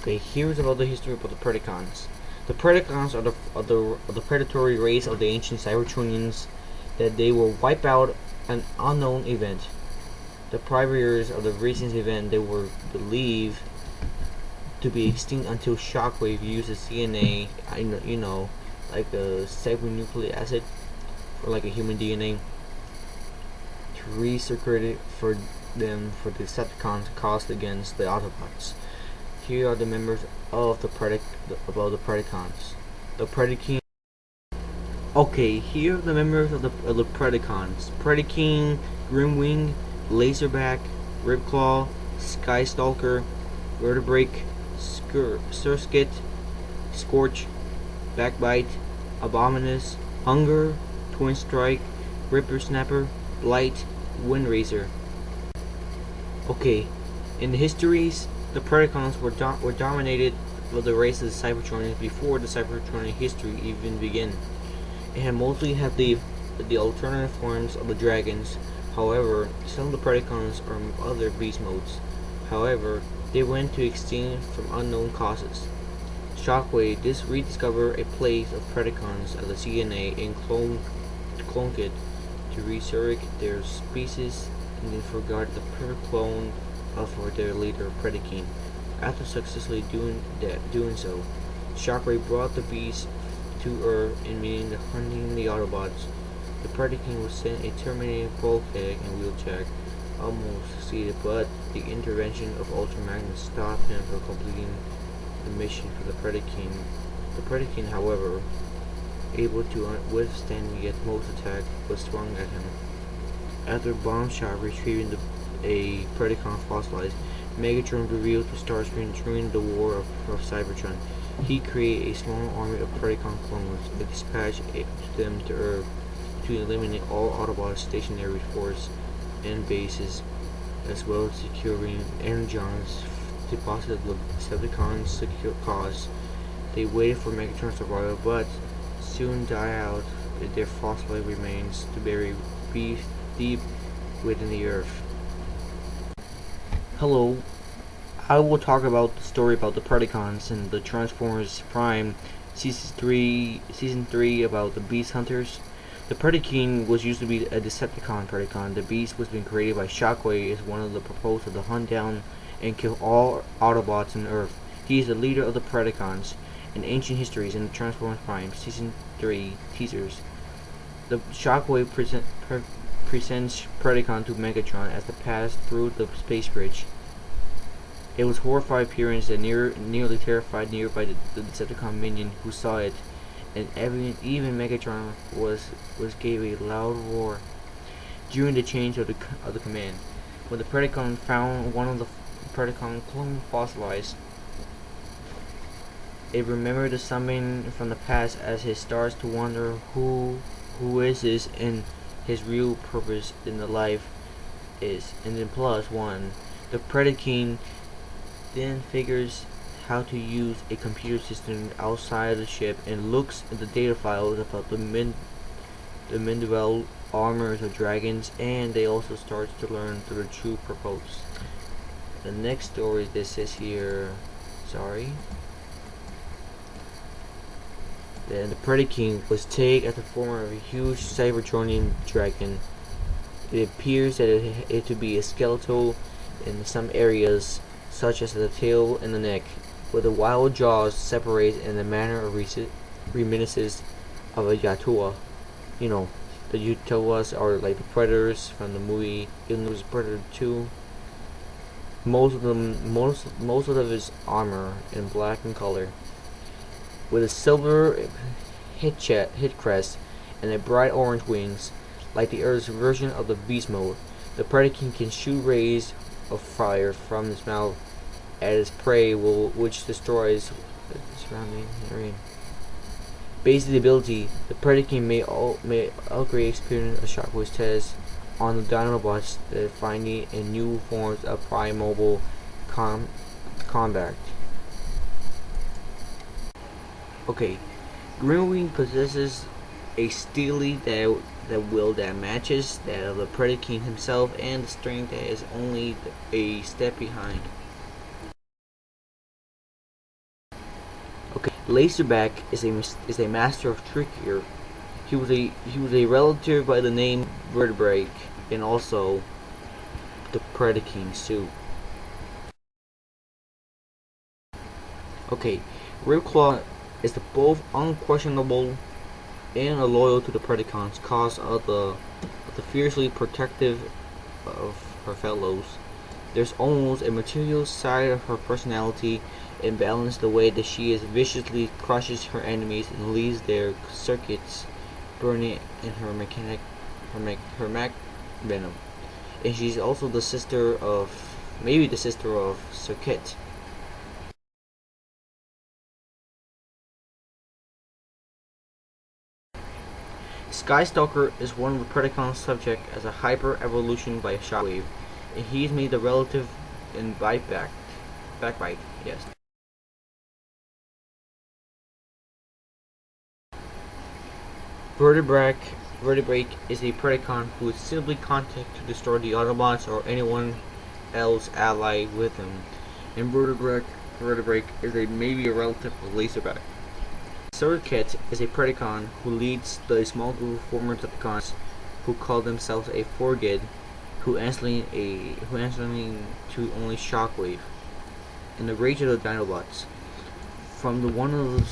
Okay, here's about the history of the Predacons. The Predacons are the predatory race of the ancient Cybertronians that they will wipe out an unknown event. The pioneers of the recent event they were believed to be extinct until Shockwave used the CNA, like a cybernucleic acid for like a human DNA to recirculate it for the Decepticons cast against the Autobots. Here are the members of the Predacons. The Predaking. Okay, here are the members of the Predacons. Predaking, Grimwing, Laserback, Ripclaw, Skystalker, Vertebrake, Surskit, Scorch, Backbite, Abominus, Hunger, Twin Strike, Ripper Snapper, Blight, Windraiser. Okay, in the histories, the Predacons were dominated by the race of the Cybertronians before the Cybertronian history even began. It had mostly had the alternative forms of the dragons. However, some of the Predacons are other beast modes. However, they went to extinct from unknown causes. Shockwave rediscovered a place of Predacons at the CNA and cloned it to resurrect their species and then forgot the perfect clone of their leader Predaking. After successfully doing so, Shockwave brought the beast to Earth and began hunting the Autobots. The Predaking was sent a terminated bulkhead and wheeljack, almost succeeded, but the intervention of Ultra Magnus stopped him from completing the mission for the Predaking. The Predaking, however, able to withstand the utmost attack, was swung at him. After bomb shot retrieving a Predacon fossilized, Megatron revealed to Starscream during the War of Cybertron. He created a small army of Predacon clones and dispatched them to Earth to eliminate all Autobot stationary force and bases, as well as securing Energon's deposited Decepticons' secure cause. They waited for Megatron's arrival, but soon died out with their fossilized remains to bury deep within the Earth. Hello, I will talk about the story about the Predacons and the Transformers Prime Season 3 about the Beast Hunters. The Predaking was used to be a Decepticon Predacon. The Beast was being created by Shockwave as one of the proposals to hunt down and kill all Autobots on Earth. He is the leader of the Predacons. In Ancient Histories and the Transformers Prime Season 3 teasers, the Shockwave presents Predacon to Megatron as they pass through the space bridge. It was horrified appearance that nearly terrified nearby the Decepticon minion who saw it, and even Megatron was gave a loud roar during the change of the command. When the Predacon found one of the Predacon clone fossilized, it remembered the summon from the past as it starts to wonder who is this and his real purpose in the life is. And then +1, the Predaking then figures how to use a computer system outside of the ship and looks at the data files about the Mindwell armors of dragons, and they also start to learn through the true purpose. The next story this says here, then the Predaking was taken as the form of a huge Cybertronian dragon. It appears that it to be a skeletal in some areas, such as the tail and the neck, with the wild jaws separated in the manner of reminiscences of a Yatua. You know, the Yatuas are like the predators from the movie Alien vs Predator 2. Most of his armor in black in color, with a silver head crest and a bright orange wings, like the Earth's version of the Beast Mode. The Predaking can shoot rays of fire from his mouth at his prey, which destroys the surrounding area. Based on the ability, the Predaking may upgrade experience a Shockwave's test on the Dinobots that finding in new forms of primordial combat. Okay, Grimwing possesses a steely will that matches that of the Predaking himself, and the strength that is only a step behind. Laserback is a master of trickery. He was a relative by the name Vertebrake, and also the Predaking suit. Okay, Ripclaw is the both unquestionable and loyal to the Predacons, cause of the fiercely protective of her fellows. There's almost a material side of her personality, and balance the way that she is viciously crushes her enemies and leaves their circuits burning in her mech venom. And she's also maybe the sister of Circuit. Skystalker is one of the Predacons subject as a hyper evolution by Shockwave, and he's made the relative in backbite, yes. Vertebrake is a Predacon who is simply contact to destroy the Autobots or anyone else allied with him. And Vertebrake is maybe a relative of Laserback. Circuit is a Predacon who leads the small group of former Decepticons who call themselves a Forged, who answering to only Shockwave. In the Rage of the Dinobots, from one of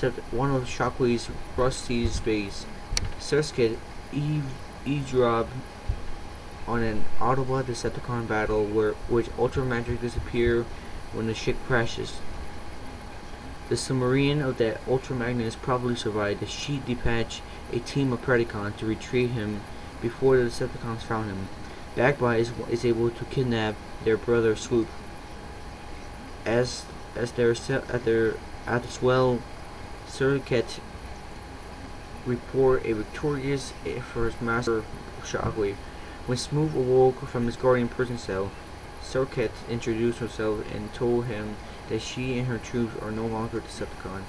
Shockwave's rusty base, Circuit eavesdrop on an Autobot Decepticon battle which Ultra Magic disappear when the ship crashes. The submarine of the Ultra Magnus probably survived as she dispatched a team of Predacons to retrieve him before the Decepticons found him. Backbite is able to kidnap their brother Swoop. As they're at the swell, Circuit report a victorious for his master Shockwave. When Swoop awoke from his guardian prison cell, Circuit introduced herself and told him that she and her troops are no longer Decepticons,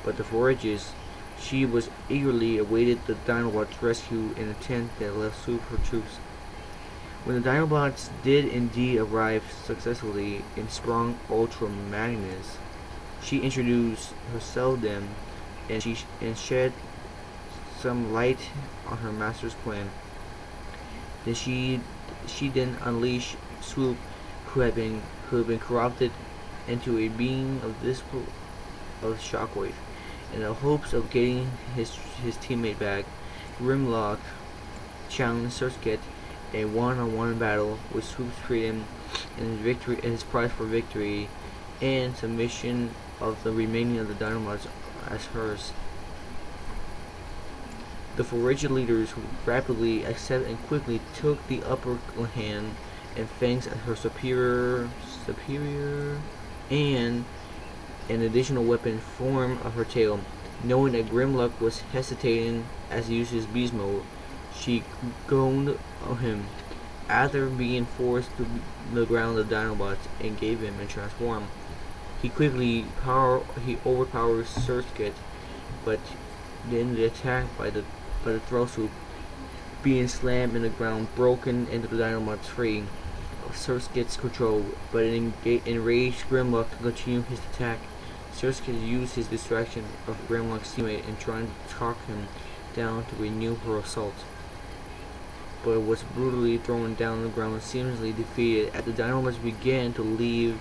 but the Forages. She was eagerly awaited the Dinobots' rescue in a tent that left Swoop her troops. When the Dinobots did indeed arrive successfully and sprung Ultra Magnus, she introduced herself them and shed some light on her master's plan. Then she unleashed Swoop, who had been corrupted into a being of Shockwave. In the hopes of getting his teammate back, Grimlock challenged Circuit a one-on-one battle with Swoop's freedom and his prize for victory and submission of the remaining of the Dinobots as hers. The Forage leaders rapidly accepted and quickly took the upper hand, and thanks to her superior and an additional weapon form of her tail. Knowing that Grimlock was hesitating as he used his beast mode, she goaded him. After being forced to the ground the Dinobots and gave him a transform, he overpowered Circuit, but then the attack by the throw Swoop, being slammed in the ground, broken into the Dinobots free of Circuit's control, but enraged Grimlock to continue his attack. Circuit used his distraction of Grimlock's teammate and trying to talk him down to renew her assault, but was brutally thrown down on the ground and seemingly defeated. As the Dinobots began to leave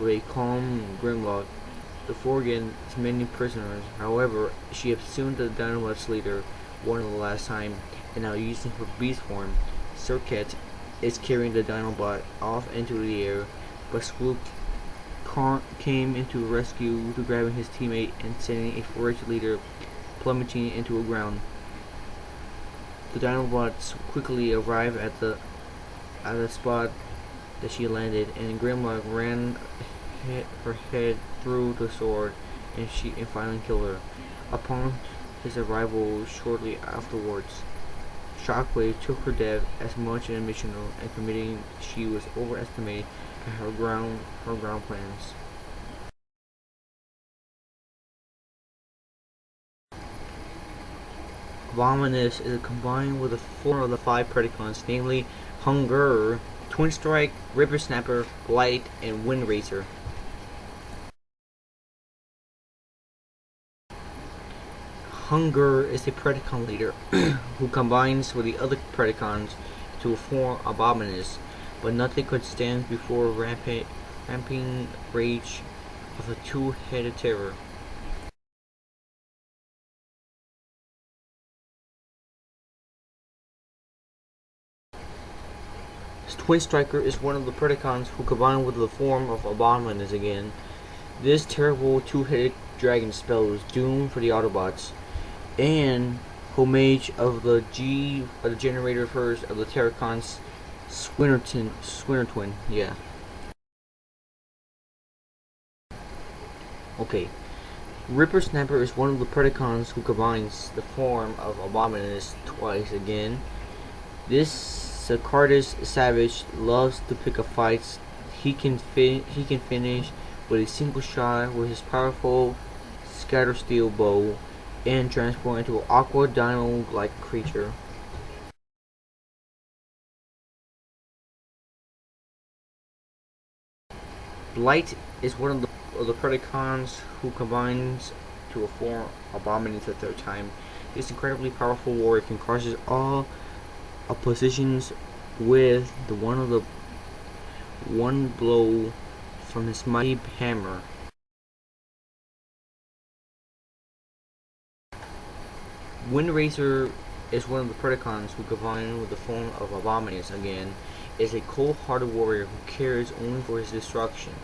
with a calm Grimlock, the Forgan has many prisoners. However, she assumed the Dinobots leader one of the last time, and now using her beast form, Circuit is carrying the Dinobot off into the air, but Swoop came into rescue to grabbing his teammate and sending a Forage leader plummeting into the ground. The Dinobots quickly arrive at the spot that she landed, and Grimlock ran her head through the sword and finally killed her. Upon his arrival shortly afterwards, Shockwave took her death as much an admission and committing she was overestimated by her ground plans. Abominus is combined with the four of the five Predacons, namely Hunger, Twin Strike, Ripper Snapper, Blight, and Wind Racer. Hunger is a Predacon leader who combines with the other Predacons to form Abominus, but nothing could stand before ramping rage of the two-headed terror. Twin Striker is one of the Predacons who combine with the form of Abominus again. This terrible two-headed dragon spells doom for the Autobots, and homage of the generator first of the Terracons Splinter Twin, yeah. Okay. Ripper Snapper is one of the Predacons who combines the form of Abominus twice again. This Sacardus savage loves to pick up fights. He can finish with a single shot with his powerful scatter steel bow and transform into an aqua dino-like creature. Blight is one of the Predacons who combines to form Abominus a third time. This incredibly powerful warrior can crush all oppositions with one blow from his mighty hammer. Windracer is one of the Predacons who combine with the form of Abominus again, is a cold-hearted warrior who cares only for his destructions.